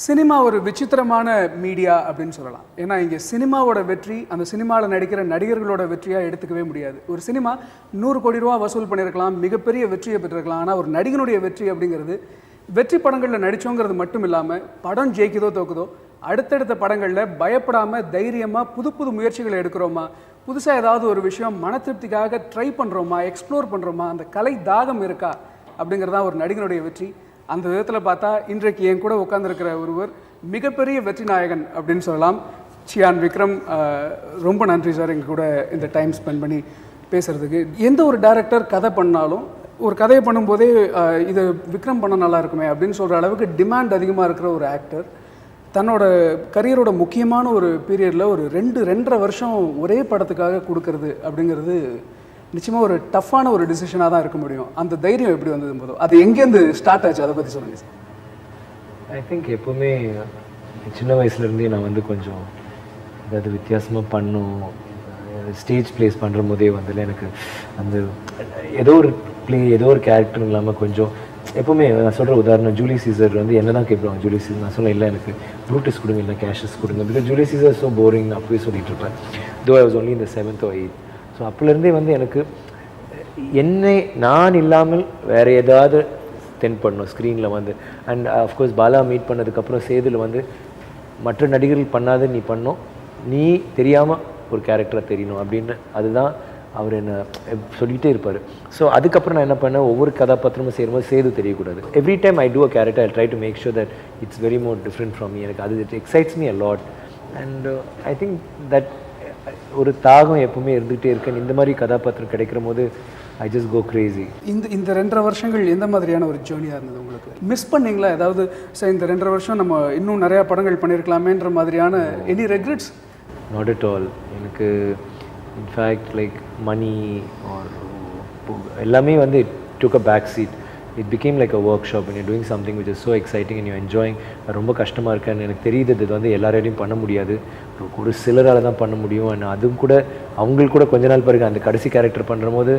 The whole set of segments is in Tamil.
சினிமா ஒரு விசித்திரமான மீடியா அப்படின்னு சொல்லலாம். ஏன்னா இங்கே சினிமாவோட வெற்றி அந்த சினிமாவில் நடிக்கிற நடிகர்களோட வெற்றியாக எடுத்துக்கவே முடியாது. ஒரு சினிமா 100 கோடி ரூபா வசூல் பண்ணியிருக்கலாம், மிகப்பெரிய வெற்றியை பெற்றிருக்கலாம். ஆனால் ஒரு நடிகனுடைய வெற்றி அப்படிங்கிறது வெற்றி படங்களில் நடித்தோங்கிறது மட்டும் இல்லாமல் படம் ஜெயிக்குதோ தோக்குதோ அடுத்தடுத்த படங்களில் பயப்படாமல் தைரியமாக புது புது முயற்சிகளை எடுக்கிறோமா, புதுசாக ஏதாவது ஒரு விஷயம் மன திருப்திக்காக ட்ரை பண்ணுறோமா, எக்ஸ்ப்ளோர் பண்ணுறோமா, அந்த கலை தாகம் இருக்கா அப்படிங்கிறது தான் ஒரு நடிகனுடைய வெற்றி. அந்த விதத்தில் பார்த்தா இன்றைக்கு என் கூட உட்காந்துருக்கிற ஒருவர் மிகப்பெரிய வெற்றி நாயகன் அப்படின்னு சொல்லலாம். சியான் விக்ரம், ரொம்ப நன்றி சார் எங்கள் கூட இந்த டைம் ஸ்பெண்ட் பண்ணி பேசுகிறதுக்கு. எந்த ஒரு டைரக்டர் கதை பண்ணாலும் ஒரு கதையை பண்ணும்போதே இது விக்ரம் பண்ண நல்லா இருக்குமே அப்படின்னு சொல்கிற அளவுக்கு டிமாண்ட் அதிகமாக இருக்கிற ஒரு ஆக்டர் தன்னோட கரியரோட முக்கியமான ஒரு பீரியடில் ஒரு 2-2.5 வருஷம் ஒரே படத்துக்காக கொடுக்கறது அப்படிங்கிறது நிச்சயமாக ஒரு டஃப்பான ஒரு டிசிஷனாக தான் இருக்க முடியும். அந்த தைரியம் எப்படி வந்தது போதும், அது எங்கேருந்து ஸ்டார்ட் ஆச்சு, அதை பற்றி சொல்லுங்கள் சார். ஐ திங்க் எப்போவுமே சின்ன வயசுலேருந்தே நான் வந்து கொஞ்சம் ஏதாவது வித்தியாசமாக பண்ணும் ஸ்டேஜ் ப்ளேஸ் பண்ணுற போதே வந்து எனக்கு அந்த ஏதோ ஒரு ஏதோ ஒரு கேரக்டர் இல்லாமல் கொஞ்சம் எப்போவுமே நான் சொல்கிற உதாரணம் ஜூலியஸ் சீசர் வந்து என்ன தான் கேட்பாங்க ஜூலியஸ் சீசர். நான் சொல்ல இல்லை எனக்கு ப்ரூட்டஸ் கொடுங்க, இல்லை கேஷஸ் கொடுங்க, because Julius Caesar so boring அப்பவே சொல்லிட்டு இருப்பேன். தோ ஐ வாஸ் ஒன்லி இந்த 7th or 8th. ஸோ அப்போலேருந்தே வந்து எனக்கு என்னை நான் இல்லாமல் வேறு ஏதாவது தென்படணும் ஸ்க்ரீனில் வந்து. அண்ட் அஃப்கோர்ஸ் பாலா மீட் பண்ணதுக்கப்புறம் சேதுல வந்து மற்ற நடிகர்கள் பண்ணாத நீ பண்ணோம், நீ தெரியாமல் ஒரு கேரக்டரை தெரியணும் அப்படின்னு அதுதான் அவர் என்ன சொல்லிகிட்டே இருப்பார். ஸோ அதுக்கப்புறம் நான் என்ன பண்ணேன், ஒவ்வொரு கதாபாத்திரமும் சேரும்போது சேது தெரியக்கூடாது. Every time I do a character I try to make sure that it's very more different from me. எனக்கு அது it excites me a lot. And I think that ஒரு தாகம் எப்பவுமே இருந்துகிட்டே இருக்கேன். இந்த மாதிரி கதாபாத்திரம் கிடைக்கிற போது ஐ ஜஸ்ட் கோ கிரேசி. இந்த 2.5 வருஷங்கள் எந்த மாதிரியான ஒரு ஜேர்னியாக இருந்தது உங்களுக்கு? மிஸ் பண்ணிங்களா ஏதாவது? சார் இந்த 2.5 வருஷம் நம்ம இன்னும் நிறையா படங்கள் பண்ணியிருக்கலாமேன்ற மாதிரியான any regrets? Not at all. எனக்கு இன்ஃபேக்ட் லைக் மணி ஆர் எல்லாமே வந்து it took a back seat. It became like a workshop and you doing something which is so exciting and you enjoying. ரொம்ப கஷ்டமாக இருக்கேன்னு எனக்கு தெரியுது. இது வந்து எல்லாராலையும் பண்ண முடியாது, ஒரு சிலரால் தான் பண்ண முடியும். அண்ட் அதுவும் கூட அவங்களுக்கு கூட கொஞ்ச நாள் பிறகு அந்த கடைசி கேரக்டர் பண்ணுற போது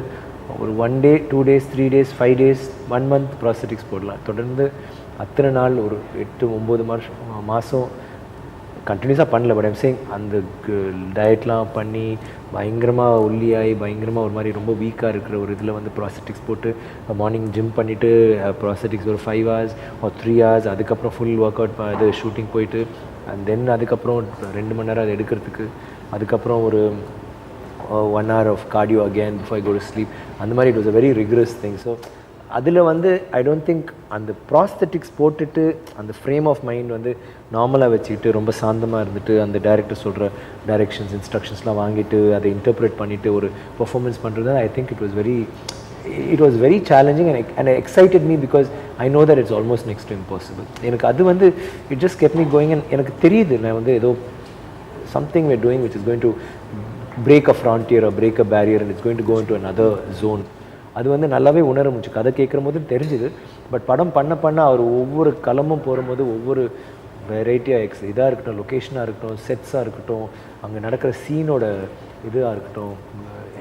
ஒரு 1 day 2 days 3 days 5 days 1 month prosthetics போடலாம். தொடர்ந்து அத்தனை நாள் ஒரு 8-9 மாதம் கண்டினியூஸாக பண்ணல. பட் ஐம் சேயிங் அந்த டயட்லாம் பண்ணி பயங்கரமாக ஒல்லியாகி பயங்கரமாக ஒரு மாதிரி ரொம்ப வீக்காக இருக்கிற ஒரு இதில் வந்து ப்ராஸ்தட்டிக்ஸ் போட்டு மார்னிங் ஜிம் பண்ணிவிட்டு ப்ராஸ்தட்டிக்ஸ் ஒரு 5 hours or 3 hours, அதுக்கப்புறம் ஃபுல் ஒர்க் அவுட் அது ஷூட்டிங் போயிட்டு அண்ட் தென் அதுக்கப்புறம் 2 மணி நேரம் அது எடுக்கிறதுக்கு, அதுக்கப்புறம் ஒரு 1 hour of cardio again before I go to sleep. அந்த மாதிரி it was a very rigorous thing. So அதில் வந்து ஐ டோன்ட் திங்க் அந்த ப்ராஸ்தட்டிக்ஸ் போட்டுட்டு அந்த ஃப்ரேம் ஆஃப் மைண்ட் வந்து நார்மலாக வச்சுக்கிட்டு ரொம்ப சாந்தமாக இருந்துட்டு அந்த டைரக்டர் சொல்கிற டைரெக்ஷன்ஸ் இன்ஸ்ட்ரக்ஷன்ஸ்லாம் வாங்கிட்டு அதை இன்டர்பிரேட் பண்ணிவிட்டு ஒரு பர்ஃபார்மன்ஸ் பண்ணுறது I think it was very challenging and excited me because I know that it's almost next to impossible. எனக்கு அது வந்து it just kept me going. And எனக்கு தெரியுது நான் வந்து ஏதோ something we're doing which is going to break a frontier or break a barrier and it's going to go into another zone. அது வந்து நல்லாவே உணர முடிச்சு. கதை கேட்குற போது தெரிஞ்சுது. பட் படம் பண்ண அவர் ஒவ்வொரு களமும் போகும்போது ஒவ்வொரு வெரைட்டியாக இதாக இருக்கட்டும், லொக்கேஷனாக இருக்கட்டும், செட்ஸாக இருக்கட்டும், அங்கே நடக்கிற சீனோட இதாக இருக்கட்டும்,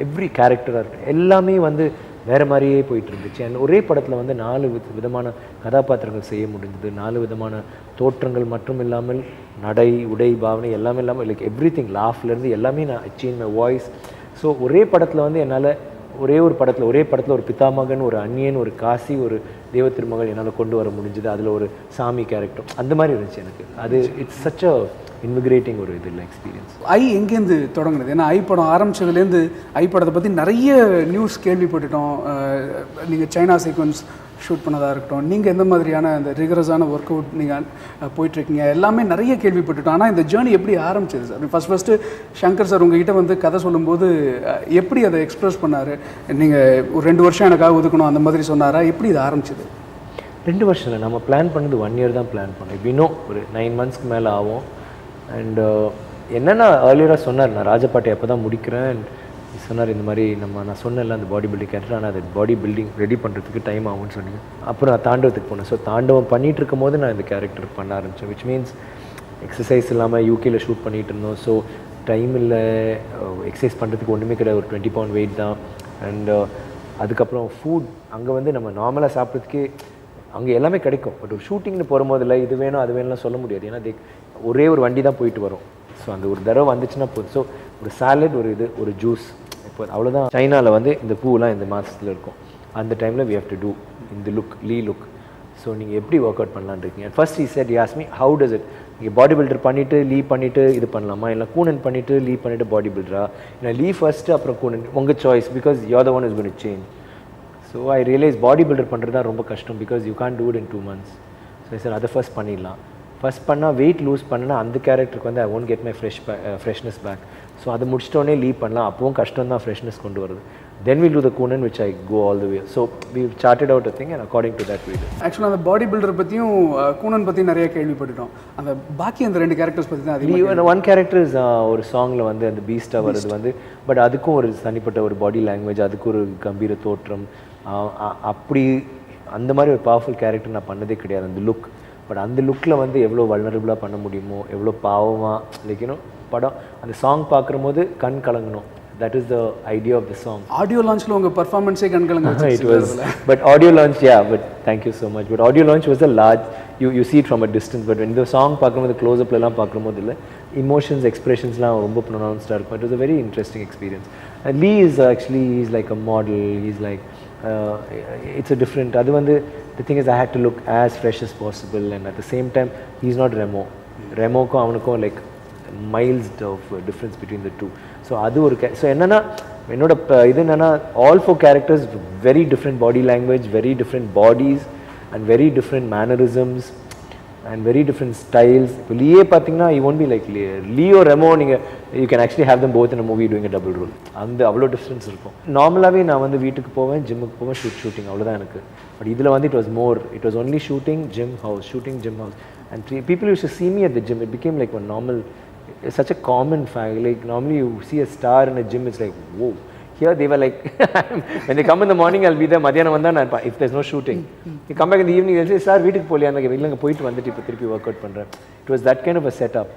எவ்ரி கேரக்டராக இருக்கட்டும், எல்லாமே வந்து வேறு மாதிரியே போயிட்டு இருந்துச்சு. அண்ட் ஒரே படத்தில் வந்து 4 விதமான கதாபாத்திரங்கள் செய்ய முடிஞ்சது. 4 விதமான தோற்றங்கள் மட்டும் இல்லாமல் நடை உடை பாவனை எல்லாமே இல்லாமல் லைக் எவ்ரி திங் லாஃப்லேருந்து எல்லாமே நான் அச்சீவ் மை வாய்ஸ். ஸோ ஒரே படத்தில் வந்து என்னால் ஒரே படத்தில் ஒரு பிதாமகன், ஒரு அந்நியன், ஒரு காசி, ஒரு தேவ திருமகள் என்னால் கொண்டு வர முடிஞ்சுது. அதில் ஒரு சாமி கேரக்டர் அந்த மாதிரி இருந்துச்சு எனக்கு. அது இட்ஸ் சச் அ இன்விகிரேட்டிங் ஒரு இது இல்லை எக்ஸ்பீரியன்ஸ். ஐ எங்கேருந்து தொடங்குனது? ஏன்னா ஐ படம் ஆரம்பித்ததுலேருந்து ஐ படத்தை பற்றி நிறைய நியூஸ் கேள்விப்பட்டுட்டோம். நீங்கள் சைனா சீக்வன்ஸ் ஷூட் பண்ணதாக இருக்கட்டும், நீங்கள் எந்த மாதிரியான அந்த ரிகரஸான ஒர்க் அவுட் நீங்கள் போயிட்டுருக்கீங்க, எல்லாமே நிறைய கேள்விப்பட்டுட்டோம். ஆனால் இந்த ஜேர்னி எப்படி ஆரம்பிச்சது சார்? ஃபஸ்ட்டு சங்கர் சார் உங்ககிட்ட வந்து கதை சொல்லும்போது எப்படி அதை எக்ஸ்ப்ரெஸ் பண்ணார்? நீங்கள் ஒரு 2 வருஷம் எனக்காக ஒதுக்கணும் அந்த மாதிரி சொன்னாரா? எப்படி இது ஆரம்பிச்சது? 2 வருஷம் இல்லை, நம்ம பிளான் பண்ணது 1 year தான் பிளான் பண்ணோம். இன்னும் ஒரு 9 monthsக்கு மேலே ஆகும். அண்டு என்னென்னா ஏர்லியராக சொன்னார் நான் ராஜபாட்டை எப்போ தான் முடிக்கிறேன் சொன்னார். இந்த மாதிரி நான் சொன்னேன்ல அந்த பாடி பில்டிங் கேரக்டர், ஆனால் அது பாடி பில்டிங் ரெடி பண்ணுறதுக்கு டைம் ஆகும்னு சொன்னீங்க. அப்புறம் நான் தாண்டவத்துக்கு போனேன். ஸோ தாண்டவம் பண்ணிகிட்டு இருக்கும் போது நான் இந்த கேரக்டர் பண்ண ஆரம்பித்தேன். விச் மீன்ஸ் எக்ஸசைஸ் இல்லாமல் யூகேயில் ஷூட் பண்ணிகிட்டு இருந்தோம். ஸோ டைம் இல்லை, எக்ஸசைஸ் பண்ணுறதுக்கு ஒன்றுமே கிடையாது, ஒரு 20 pound வெயிட் தான். அண்ட் அதுக்கப்புறம் ஃபுட் அங்கே வந்து நம்ம நார்மலாக சாப்பிட்றதுக்கே அங்கே எல்லாமே கிடைக்கும். பட் ஒரு ஷூட்டிங்னு போகும்போதில்ல இது வேணும் அது வேணும்லாம் சொல்ல முடியாது. ஏன்னா ஒரே ஒரு வண்டி தான் போயிட்டு வரும். ஸோ அந்த ஒரு தடவை வந்துச்சுன்னா போதும். ஸோ ஒரு சாலட், ஒரு இது, ஒரு ஜூஸ், இப்போ அவ்வளோதான். சைனாவில் வந்து இந்த பூலாம் இந்த மாதத்தில் இருக்கும். அந்த டைமில் we have to do இந்த லுக், லீ லுக். ஸோ நீங்கள் எப்படி ஒர்க் அவுட் பண்ணலான்னு இருக்கீங்க? First he said, he asked me, how does it, நீங்கள் பாடி பில்டர் பண்ணிவிட்டு லீ பண்ணிவிட்டு இது பண்ணலாமா, இல்லை கூனன் பண்ணிவிட்டு லீ பண்ணிவிட்டு பாடி பில்டரா, இல்லை லீ ஃபர்ஸ்ட்டு அப்புறம் கூனன், உங்கள் choice, because you're the one who's going to change. So I realise body builder பண்ணுறது தான் ரொம்ப கஷ்டம், because you can't do it in 2 months. So sir அதை ஃபர்ஸ்ட் பண்ணிடலாம். ஃபர்ஸ்ட் பண்ணால் வெயிட் லூஸ் பண்ணனா அந்த கேரக்டருக்கு வந்து I won't get my freshness back. So அதை முடிச்சிட்டோன்னே லீவ் பண்ணலாம். அப்பவும் கஷ்டம் தான் ஃப்ரெஷ்னஸ் கொண்டு வருது. Then will do the Konan which I go all the way. So we charted out a thing and according to that we do. ஆக்சுவலாக அந்த பாடி பில்டர் பற்றியும் கூனன் பற்றி நிறைய கேள்விப்பட்டுட்டோம். அந்த பாக்கி அந்த 2 கேரக்டர்ஸ் பற்றி தான் அதிகம். ஒன் கேரக்டர் இஸ் ஒரு சாங்கில் வந்து அந்த பீஸ்டாக வருது வந்து, பட் அதுக்கும் ஒரு தனிப்பட்ட ஒரு பாடி லாங்குவேஜ், அதுக்கு ஒரு கம்பீர தோற்றம், அப்படி அந்த மாதிரி ஒரு பவர்ஃபுல் கேரக்டர் நான் பண்ணதே கிடையாது. அந்த லுக், பட் அந்த லுக்கில் வந்து எவ்வளோ வல்னரபுளாக பண்ண முடியுமோ, எவ்வளோ பாவமாக லைக்கணும் படம் அந்த சாங் பார்க்கும்போது கண் கலங்கணும். That is the idea of the song. Audio launch lo unga performance e kan kalanga it was, but audio launch, yeah, but thank you so much. But audio launch was a large, you see it from a distance, but when the song பார்க்கும்போது close up la பார்க்கும்போது இல்ல, emotions, expressions la ரொம்ப pronounced இருக்கும். It was a very interesting experience. And Lee is actually, he's like a model, he's like it's a different, அது வந்து the thing is I had to look as fresh as possible, and at the same time he's not Remo. Remoக்கும் அவனுக்கும் like miles of difference between the two. So அது ஒரு ஸோ என்னன்னா என்னோட இது என்னன்னா all 4 characters very different body language, very different bodies and very different mannerisms and very different styles. இப்போ லீயே பார்த்தீங்கன்னா you won't be like Leo Remo, நீங்கள் you can actually have them both in a movie doing a double role. அந்த அவ்வளோ டிஃப்ரென்ஸ் இருக்கும். நார்மலாகவே நான் வந்து வீட்டுக்கு போவேன், ஜிம்முக்கு போவேன், ஷூட்டிங் அவ்வளோதான் எனக்கு. பட் இதில் வந்து it was only shooting, gym, house, shooting, gym, house. And people used to see me at the gym. It became like a normal, it's such a common fact. Like normally you see a star in a gym, it's like whoa. Here they were like when they come in the morning I'll be there, madhyana vanda na if there's no shooting. You come back in the evening they'll say sir veetukku poliya andha illanga poitu vanditu ipo thirupi work out pandren. It was that kind of a setup,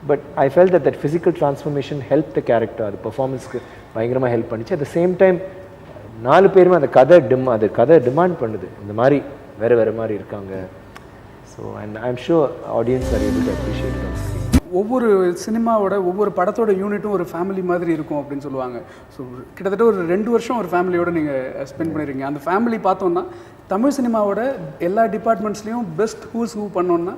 but I felt that physical transformation helped the character, the performance ku பயங்கரமா help பண்ணிச்சு. At the same time 4 பேருமே அந்த கதை டிமாண்ட் பண்ணுது, இந்த மாதிரி வேற மாதிரி இருக்காங்க. So and I'm sure audience are able to appreciate it on screen. ஒவ்வொரு சினிமாவோட ஒவ்வொரு படத்தோட யூனிட்டும் ஒரு ஃபேமிலி மாதிரி இருக்கும் அப்படின்னு சொல்லுவாங்க. ஸோ கிட்டத்தட்ட ஒரு 2 வருஷம் ஒரு ஃபேமிலியோட நீங்கள் ஸ்பெண்ட் பண்ணிடுறீங்க. அந்த ஃபேமிலி பார்த்தோன்னா தமிழ் சினிமாவோட எல்லா டிபார்ட்மெண்ட்ஸ்லேயும் பெஸ்ட் ஹூ பண்ணோன்னா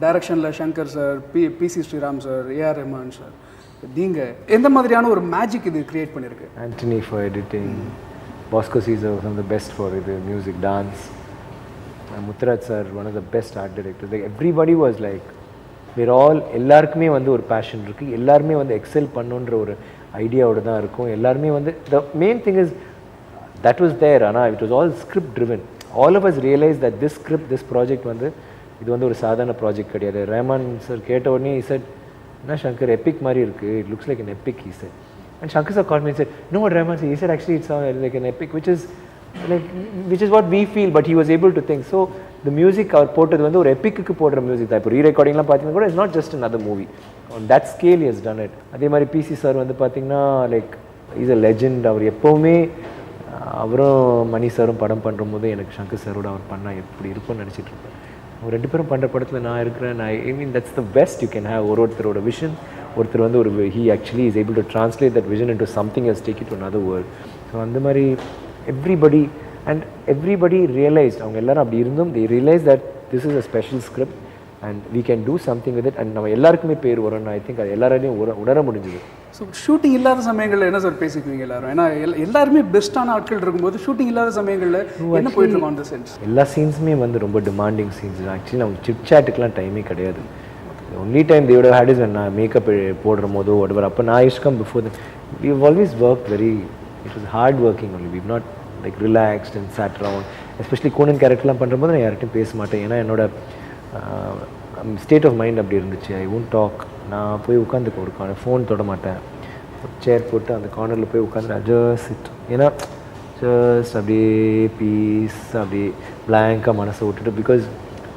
டைரக்ஷனில் Shankar sir, PC Sreeram sir, AR Rahman sir, நீங்கள் எந்த மாதிரியான ஒரு மேஜிக் இது கிரியேட் பண்ணியிருக்கு? Antony for editing, Bosco Caesar from the best for இது music, dance, Muthuraj sir one of the best art director. Like everybody was like where all, எல்லாருக்குமே வந்து ஒரு பேஷன் இருக்குது, எல்லாருமே வந்து எக்ஸல் பண்ணுன்ற ஒரு ஐடியாவோட தான் இருக்கும். எல்லாருமே வந்து the main thing is that was there. ஆனால் it was all script driven. All of us realise that this script, this project வந்து இது வந்து ஒரு சாதாரண ப்ராஜெக்ட் கிடையாது. ரஹ்மான் சார் கேட்ட உடனே he said, என்ன சங்கர் எப்பிக் மாதிரி இருக்குது, it looks like an epic, he said. And Shankar sir called me and said, no what Rahman said, he said actually it's like an epic, which is what we feel, but he was able to think. So the music அவர் போட்டது வந்து ஒரு எப்பிக்கு போடுற மியூசிக் தான். இப்போ ரீரெக்கார்டிங்லாம் பார்த்தீங்கன்னா கூட it's not just another movie. On that scale he has done it. அதே மாதிரி பிசி சார் வந்து பார்த்தீங்கன்னா லைக் இஸ் அ லெஜெண்ட். அவர் எப்போவுமே அவரும் மணி சாரும் படம் பண்ணும்போது எனக்கு சங்கர் சாரோட அவர் பண்ணால் எப்படி இருக்கும்னு நினச்சிட்டு இருப்பேன். அவங்க 2 பேரும் பண்ணுற படத்தில் நான் இருக்கிறேன். I mean that's the best you can have. ஒருத்தரோட விஷன், ஒருத்தர் வந்து ஒரு he actually is able to translate that vision into something else, take it to another world. So அந்த மாதிரி everybody realized, அவங்க எல்லாரும் அப்படி இருந்தும் they realized that this is a special script and we can do something with it and நம்ம எல்லாருக்குமே பேர் வரும்னு ஐ திங்க் அது எல்லாராலையும் உணர முடிஞ்சுது. ஸோ ஷூட்டிங் இல்லாத சமயங்களில் என்ன சார் பேசிக்குவீங்க எல்லாரும்? ஏன்னா எல்லாருமே பெஸ்ட்டான ஆட்கள் இருக்கும்போது ஷூட்டிங் இல்லாத சமயங்களில் என்ன போயிட்டு இருக்கோம் அந்த சென்ஸ்? எல்லா சீன்ஸுமே வந்து ரொம்ப டிமாண்டிங் சீன்ஸ். ஆக்சுவலி நம்ம சிட் சாட்டுக்கெலாம் டைமே கிடையாது. Only time they would have had is when நான் மேக்கப் போடுற போதோ whatever. அப்போ நான் used to come before them. We have always worked very, it was hard working only. We've not like relaxed and sat around. Especially Konan கேரக்டர்லாம் பண்ணும்போது நான் யார்கிட்டையும் பேச மாட்டேன். ஏன்னா என்னோட ஸ்டேட் ஆஃப் மைண்ட் அப்படி இருந்துச்சு. I won't talk. நான் போய் உட்காந்துக்க ஒரு கார்னர், ஃபோன் தொட மாட்டேன். ஒரு சேர் போட்டு அந்த கார்னரில் போய் உட்காந்து ஜஸ்ட் சிட். ஏன்னா ஜஸ்ட் அப்படியே பீஸ் அப்படியே பிளாங்காக மனசை விட்டுட்டு, because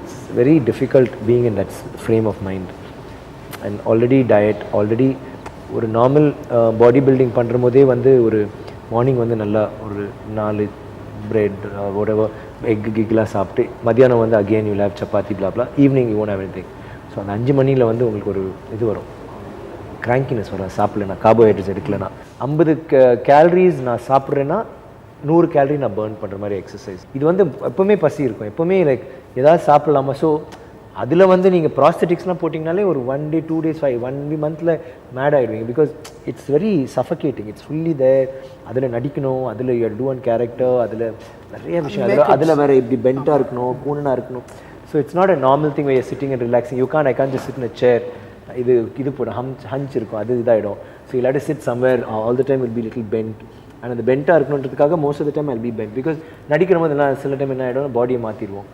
it's very difficult being in that frame of mind. And already diet, already ஒரு நார்மல் பாடி பில்டிங் பண்ணுற போதே வந்து ஒரு மார்னிங் வந்து நல்லா ஒரு 4 bread or whatever, egg கிக்லாம் சாப்பிட்டு மத்தியானம் வந்து again you will have chapati blah blah, evening you won't have anything. So அந்த 5 மணியில் வந்து உங்களுக்கு ஒரு இது வரும், கிராங்கினஸ் வரும். சாப்பிடலனா கார்போஹைட்ரேட்ஸ் எடுக்கலனா 50 கேலரிஸ் நான் சாப்பிட்றேன்னா 100 கேலரி நான் பர்ன் பண்ணுற மாதிரி எக்ஸசைஸ். இது வந்து எப்போவுமே பசி இருக்கும், எப்போவுமே லைக் ஏதாவது சாப்பிடலாமா. ஸோ அதில் வந்து நீங்கள் ப்ராஸ்தட்டிக்ஸ்லாம் போட்டிங்கனாலே ஒரு 1 day 2 days 1 monthல மேட் ஆகிடுவீங்க. Because it's very suffocating, it's fully there. அதில் நடிக்கணும், அதில் யூ டூ ஒன் கேரக்டர், அதில் நிறைய விஷயம், அதில் வேறு இப்படி பெண்டாக இருக்கணும், கூணனாக இருக்கணும். So it's not a normal thing way sitting and relaxing. I can just sit in a chair. இது போடும் ஹஞ்ச் இருக்கும், அது இதாகிடும். So you let sit somewhere all the time will be little bent. அண்ட் அந்த பெண்ட்டாக இருக்கணுன்றதுக்காக most of the time I will be bent. Because நடிக்கிற போது எல்லாம் சில டைம் என்ன ஆகிடும், பாடியை மாற்றிடுவோம்.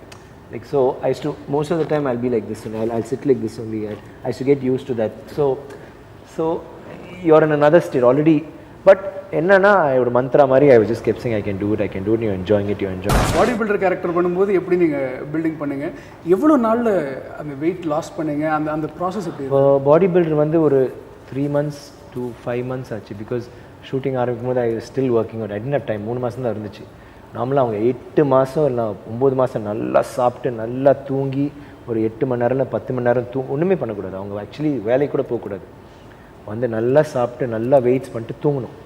Like so, I used to, most of the time I'll be like this and I'll sit like this only. I used to get used to that. So you're in another state already. But என்னன்னா ஒரு மந்த்ரா மாதிரி I was just kept saying I can do it, you're enjoying it, you're enjoying it. Body builder character பண்ணும்போது எப்படி நீங்கள் பில்டிங் பண்ணீங்க, எவ்வளோ நாளில் அந்த வெயிட் லாஸ் பண்ணீங்க, அந்த ப்ராசஸ் எப்படி? பாடி பில்டர் வந்து ஒரு 3 months to 5 months ஆச்சு. பிகாஸ் ஷூட்டிங் ஆரம்பிக்கும் போது I was still working out. I didn't have time. 3 மாதம் தான் இருந்துச்சு. நார்மலாக அவங்க 8 மாதம் இல்லை 9 மாதம் நல்லா சாப்பிட்டு நல்லா தூங்கி ஒரு 8 மணி நேரம் இல்லை 10 மணி நேரம் ஒன்றுமே பண்ணக்கூடாது. அவங்க ஆக்சுவலி வேலைக்கு கூட போகக்கூடாது. வந்து நல்லா சாப்பிட்டு நல்லா வெயிட்ஸ் பண்ணிட்டு தூங்கணும்.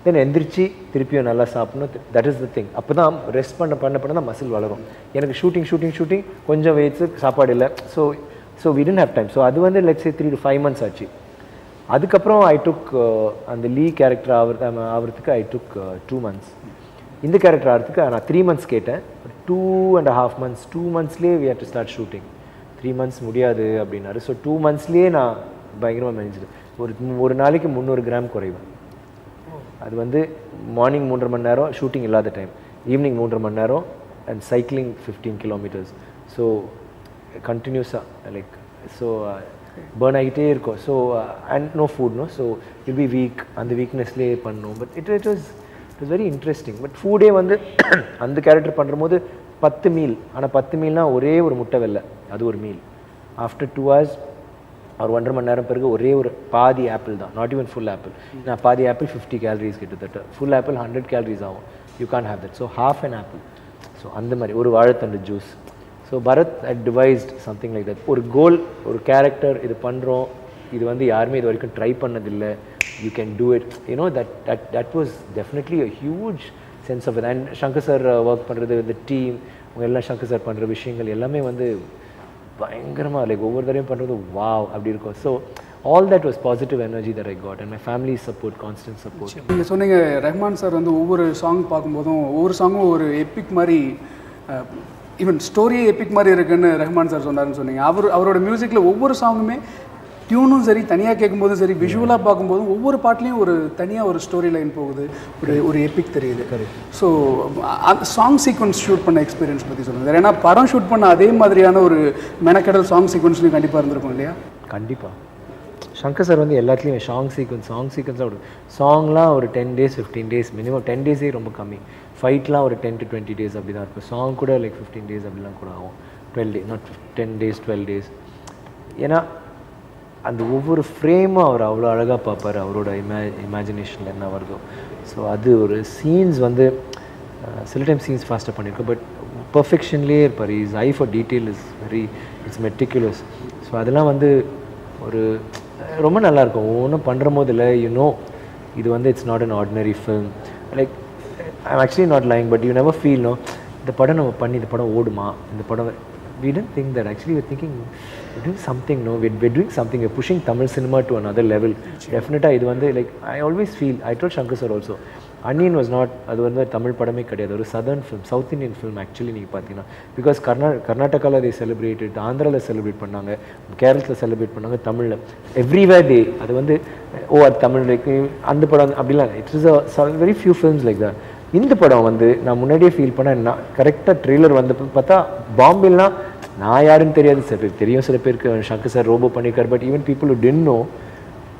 தென் எந்திரிச்சு திருப்பியும் நல்லா சாப்பிடணும். That is the thing. அப்போ தான் ரெஸ்ட் பண்ண தான் மசில் வளரும். எனக்கு ஷூட்டிங் கொஞ்சம் வெயிட்ஸு சாப்பாடு இல்லை. So we didn't have time. So அது வந்து லெட்ஸ் சே 3 to 5 months ஆச்சு. அதுக்கப்புறம் ஐ டுக் அந்த லீ கேரக்டர் ஆகிறதுக்கு ஐ டுக் 2 months. இந்த கேரக்டர் ஆகிறதுக்கு நான் 3 months கேட்டேன். 2.5 months, 2 monthsலேயே we had to start shooting. 3 months முடியாது அப்படின்னாரு. ஸோ 2 monthsலேயே நான் பயங்கரமாக மெனிஞ்சிட்டேன். ஒரு நாளைக்கு 300 கிராம் குறைவேன். அது வந்து மார்னிங் 3.5 மணி நேரம் ஷூட்டிங் இல்லாத டைம், ஈவினிங் 3.5 மணி நேரம் அண்ட் சைக்கிளிங் 15 kilometers. ஸோ கண்டினியூஸாக லைக் ஸோ பேர்ன் ஆகிட்டே இருக்கும். So and no food no. So will be weak, அந்த வீக்னஸ்லேயே பண்ணோம். But it was very interesting. But ஃபுட்டே வந்து அந்த கேரக்டர் பண்ணுற போது 10 மீல். ஆனால் 10 மீல்னால் ஒரே ஒரு முட்டை வெள்ளை, அது ஒரு மீல். ஆஃப்டர் 2 hours ஒரு 1.5 மணி நேரம் பிறகு ஒரே ஒரு பாதி ஆப்பிள் தான், நாட் ஈவன் ஃபுல் ஆப்பிள். நான் பாதி ஆப்பிள் 50 calories கிட்டத்தட்ட, ஃபுல் ஆப்பிள் 100 calories ஆகும். You can have that. So half an apple. So அந்த மாதிரி ஒரு வாழைத்தண்டு juice. So Bharath I devised something like that. ஒரு கோல், ஒரு கேரக்டர், இது பண்ணுறோம், இது வந்து யாருமே இது வரைக்கும் ட்ரை பண்ணதில்லை, you can do it, you know, that was definitely a huge sense of it. And Shankar sir work பண்ணுறது, the team, அவங்க எல்லாம் Shankar sir பண்ணுற விஷயங்கள் எல்லாமே வந்து பயங்கரமாக லைக் ஒவ்வொரு தடவையும் பண்ணுறது வாவ் அப்படி இருக்கும். So all that was positive energy that I got and my family support, constant support. நீங்கள் சொன்னீங்க ரஹ்மான் சார் வந்து ஒவ்வொரு சாங் பார்க்கும்போதும் ஒவ்வொரு சாங்கும் ஒரு எப்பிக் மாதிரி, ஈவன் ஸ்டோரியே எப்பிக் மாதிரி இருக்குன்னு ரஹ்மான் சார் சொன்னார்னு சொன்னீங்க. அவரோட மியூசிக்கில் ஒவ்வொரு சாங்குமே டியூனும் சரி, தனியாக கேட்கும்போதும் சரி, விஷுவலாக பார்க்கும்போதும் ஒவ்வொரு பாட்லேயும் ஒரு தனியாக ஒரு ஸ்டோரி லைன் போகுது, ஒரு எப்பிக் தெரியுது. ஸோ அந்த சாங் சீக்வன்ஸ் ஷூட் பண்ண எக்ஸ்பீரியன்ஸ் பற்றி சொல்லுங்கள். ஏன்னா படம் ஷூட் பண்ண அதே மாதிரியான ஒரு மெனக்கடல் சாங் சீக்வன்ஸ்லையும் கண்டிப்பாக இருந்திருக்கும் இல்லையா? கண்டிப்பாக. சங்கர் சார் வந்து எல்லாத்துலேயும் சாங் சீக்வன்ஸாக ஒரு சாங்லாம் ஒரு 10 days 15 days மினிமம். 10 days ரொம்ப கம்மி. ஃபைட்லாம் ஒரு 10 to 20 days அப்படி தான் இருக்கும். சாங் கூட லைக் 15 days அப்படிலாம் கூட ஆகும். 12 days, நாட் 10 days 12 days. ஏன்னா அந்த ஒவ்வொரு ஃப்ரேமும் அவர் அவ்வளோ அழகாக பார்ப்பார், அவரோட இமேஜினேஷனில் என்ன வருதோ. ஸோ அது ஒரு சீன்ஸ் வந்து சில டைம் சீன்ஸ் ஃபாஸ்ட்டாக பண்ணியிருக்கோம், பட் பர்ஃபெக்ஷன்லேயே இருப்பார். Is I for detail is it's meticulous. So அதெல்லாம் வந்து ஒரு ரொம்ப நல்லாயிருக்கும். ஒவ்வொன்றும் பண்ணுற போது இல்லை, யூனோ இது வந்து it's not an ordinary film. Like I am actually not lying, but you never feel no இந்த படம் நம்ம பண்ணி இந்த படம் ஓடுமா, இந்த படம் we didn't think that. Actually we're thinking we're doing something, no, we're doing something, we're pushing Tamil cinema to another level. Definitely idu vande like I always feel, I told Shankar sir also, Onion was not, adu vande Tamil padame kadiyadu, oru southern film, south Indian film actually neenga pathina, because Karnataka la they celebrated, Andhra la celebrate pannanga, Kerala la celebrate pannanga, Tamil la everywhere they adu vande oh Tamil like and padam abdilla, it is a very few films like that. இந்த படம் வந்து நான் முன்னாடியே ஃபீல் பண்ணேன். கரெக்டாக ட்ரெய்லர் வந்து பார்த்தா பாம்பேலாம் நான் யாருன்னு தெரியாது, சில பேர் தெரியும், சில பேருக்கு சங்கர் சார் ரோபோ பண்ணியிருக்காரு. But even people who didn't know,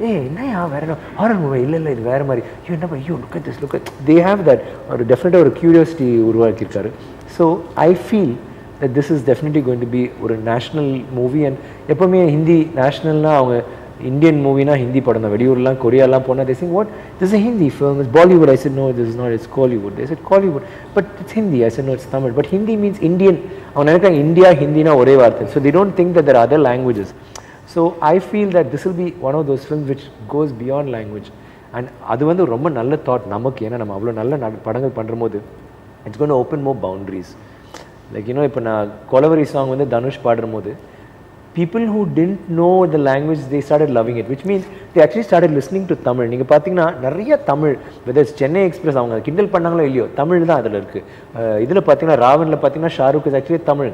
என்னையா வேற என்ன ஹாரர் மூவி, இல்லை இது வேறு மாதிரி, என்ன ஐயோ look at this look at, they have that ஒரு டெஃபினட்டாக ஒரு க்யூரியாசிட்டி உருவாக்கியிருக்காரு. So I feel that this is definitely going to be ஒரு நேஷ்னல் மூவி. அண்ட் எப்போவுமே ஹிந்தி நேஷ்னல்னால் அவங்க Indian movie na Hindi padam veliyurla Korea la pona they saying what this is a Hindi film, it's Bollywood. I said no, this is not, it's Kollywood. They said Kollywood, but it's Hindi. I said no, it's Tamil. But Hindi means Indian. India Hindi na ore vaarthai, so they don't think that there are other languages. So I feel that this will be one of those films which goes beyond language, and அது வந்து ரொம்ப நல்ல தாட் நமக்கு. ஏன்னா நம்ம அவ்வளோ நல்ல படங்கள் பண்ணும்போது it's going to open more boundaries. Like இப்போ நான் கொலவரி சாங் வந்து தனுஷ் பாடும்போது people who didn't know the language, they started loving it, which means they actually started listening to Tamil. நீங்கள் பார்த்தீங்கன்னா நிறைய Tamil, whether it's Chennai express அவங்க கிண்டல் பண்ணாங்களோ இல்லையோ தமிழ் தான் அதில் இருக்குது. இதில் பார்த்தீங்கன்னா ராவனில் பார்த்தீங்கன்னா ஷாருக் இஸ் ஆக்சுவலி தமிழ்.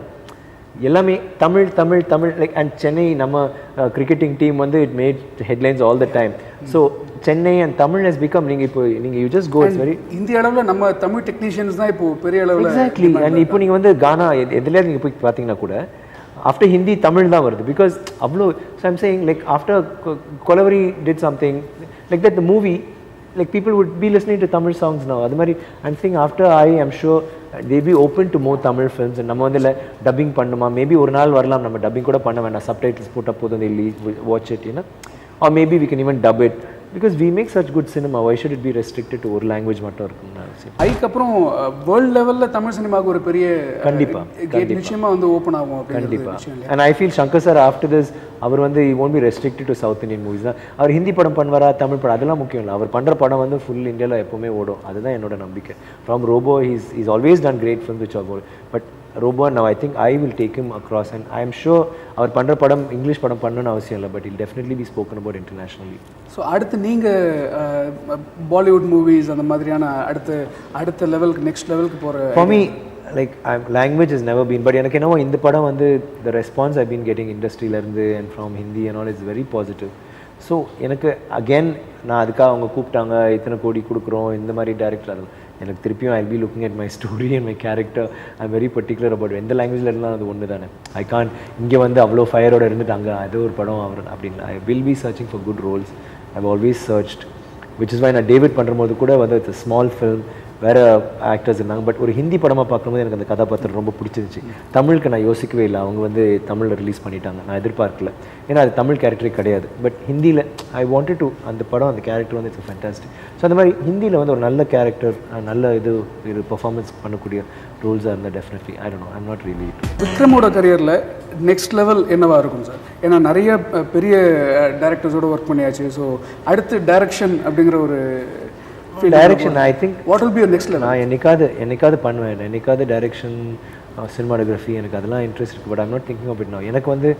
எல்லாமே தமிழ் தமிழ் தமிழ் லைக். அண்ட் சென்னை நம்ம கிரிக்கெட்டிங் டீம் வந்து it made headlines all the time. So Chennai and Tamil has become. நீங்கள் you just go it's very இந்திய அளவில் நம்ம தமிழ் டெக்னீஷியன்ஸ் தான் இப்போ பெரிய அளவில். எக்ஸாக்ட்லி. அண்ட் இப்போ நீங்கள் வந்து கானா எதுலேயே நீங்கள் போய் பார்த்தீங்கன்னா கூட after Hindi Tamil தான் வருது, because அவ்வளோ. so I'm saying like after Kolavari did something like that, the movie, like people would be listening to Tamil songs now. அது மாதிரி I'm saying after I'm sure they be open to more Tamil films. and நம்ம வந்து இல்லை டப்பிங் பண்ணுமா, மேபி ஒரு நாள் வரலாம் நம்ம டப்பிங் கூட பண்ண வேண்டாம், சப்டைட்டில்ஸ் போட்டால் போதும், they watch it, you know, or maybe we can even dub it. Because we make such good cinema, why should it be restricted to ஒரு லாங்குவேஜ் மட்டும் இருக்கும்னா? அதுக்கப்புறம் வேர்ல்ட் லெவலில் தமிழ் சினிமாவுக்கு ஒரு பெரிய கண்டிப்பாக நிச்சயமாக வந்து ஓப்பன் ஆகும் கண்டிப்பாக. And I feel Shankar sir after this அவர் வந்து he won't be restricted to South Indian movies தான். அவர் ஹிந்தி படம் பண்ணுவாரா தமிழ் படம் அதெல்லாம் முக்கியம் இல்லை, அவர் பண்ணுற படம் வந்து ஃபுல் இந்தியாவில் எப்போவுமே ஓடும். அதுதான் என்னோட நம்பிக்கை. From Robo he's always done great films which are good, but Robo now I think I will take him across, and I am sure அவர் பண்ணுற படம் இங்கிலீஷ் படம் பண்ணணும்னு அவசியம் இல்லை, but he'll definitely be spoken about internationally. So அடுத்து நீங்கள் பாலிவுட் மூவிஸ் அந்த மாதிரியான அடுத்த லெவலுக்கு நெக்ஸ்ட் லெவலுக்கு போகிற? For me like language has never been, but எனக்கு என்னவோ இந்த படம் வந்து the response I've been getting இண்டஸ்ட்ரியிலேருந்து and from Hindi and all is very positive. So எனக்கு அகெயின் நான் அதுக்காக அவங்க கூப்பிட்டாங்க, இத்தனை கோடி கொடுக்குறோம் இந்த மாதிரி டேரக்டர், அது எனக்கு திருப்பியும் I be looking at my story and my character. I am very particular about எந்த லாங்குவேஜில் இருந்தாலும் அது ஒன்று தானே. ஐ கான் இங்கே வந்து அவ்வளோ ஃபயரோடு இருந்துட்டு அங்கே அது ஒரு படம் அவர் அப்படின்னு. I will be searching for good roles. I always searched, which is why நான் டேவிட் பண்ணும்போது கூட வந்து இட்ஸ் ஸ்மால் ஃபில்ம், வேறு ஆக்டர்ஸ் இருந்தாங்க, பட் ஒரு ஹிந்தி படமாக பார்க்கும்போது எனக்கு அந்த கதாபாத்திரம் ரொம்ப பிடிச்சிருந்துச்சு. தமிழுக்கு நான் யோசிக்கவே இல்லை, அவங்க வந்து தமிழில் ரிலீஸ் பண்ணிட்டாங்க, நான் எதிர்பார்க்கல, ஏன்னா அது தமிழ் கேரக்டரே கிடையாது. பட் ஹிந்தியில் ஐ வாண்டட் டு அந்த படம் அந்த கேரக்டர் வந்து இட்ஸ் ஃபேண்டாஸ்டிக். ஸோ அந்த மாதிரி ஹிந்தியில் வந்து ஒரு நல்ல கேரக்டர் நல்ல இது பெர்ஃபார்மன்ஸ் பண்ணக்கூடிய ரோல்ஸாக இருந்தால் definitely I don't know, I am not really. விக்ரமோட கரியரில் நெக்ஸ்ட் லெவல் என்னவாக இருக்கும் சார்? ஏன்னா நிறைய பெரிய டேரக்டர்ஸோடு ஒர்க் பண்ணியாச்சு. ஸோ அடுத்து டைரக்ஷன் அப்படிங்கிற ஒரு direction I think what will be your next level? நான் என்னைக்காவது பண்ணுவேன், என்னைக்காவது டைரக்ஷன் சினிமாட்டோகிராஃபி எனக்கு அதெல்லாம் இன்ட்ரெஸ்ட் இருக்குது, but I'm not thinking of it now. எனக்கு வந்து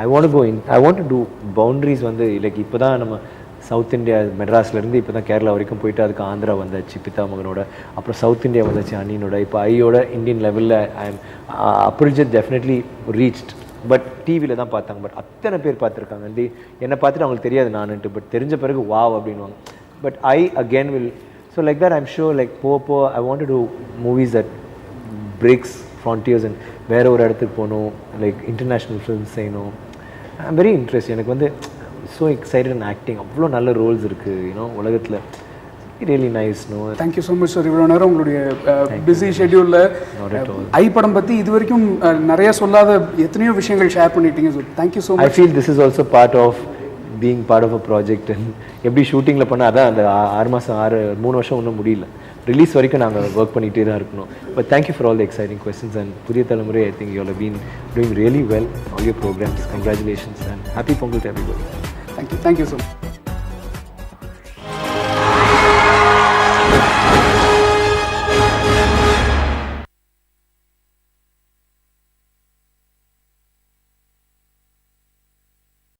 I want to do boundaries வந்து லைக் இப்போ தான் நம்ம சவுத் இந்தியா மெட்ராஸ்லேருந்து இப்போ தான் கேரளா வரைக்கும் போயிட்டு அதுக்கு ஆந்திரா வந்தாச்சு பிதாமகனோட, அப்புறம் சவுத் இந்தியா வந்தாச்சு அனியனோட, இப்போ ஐயோட இந்தியன் லெவலில் ஐ எம் அப்ரிஜித் டெஃபினெட்லி ரீச்ட். பட் டிவியில் தான் பார்த்தாங்க, பட் அத்தனை பேர் பார்த்துருக்காங்க. என்னை பார்த்துட்டு அவங்களுக்கு தெரியாது நானுன்ட்டு, பட் தெரிஞ்ச பிறகு வாவ் அப்படின்வாங்க. But I again will, so like that I'm sure like po I want to do movies that breaks frontiers and வேற ஒரு இடத்துக்கு போகணும், like international films செய்யணும். I'm very interested. எனக்கு வந்து so excited in acting. அவ்வளோ நல்ல ரோல்ஸ் இருக்குது யூனோ உலகத்தில். really nice. No, thank you so much sir. இவ்வளோ நேரம் உங்களுடைய பிஸி ஷெட்யூலில் ஐ படம் பற்றி இது வரைக்கும் நிறைய சொல்லாத எத்தனையோ விஷயங்கள் ஷேர் பண்ணிட்டீங்க. So thank you so much. I feel this is also part of being part of a project. and எப்படி ஷூட்டிங்கில் பண்ணால் அதான் அந்த 3 வருஷம் ஒன்றும் முடியல, ரிலீஸ் வரைக்கும் நாங்கள் ஒர்க் பண்ணிகிட்டே தான் இருக்கணும். But thank you for all the exciting questions and புதிய தலைமுறை. I think you all been doing really well all your programmes. Congratulations and happy Pongal to everybody. Thank you so much.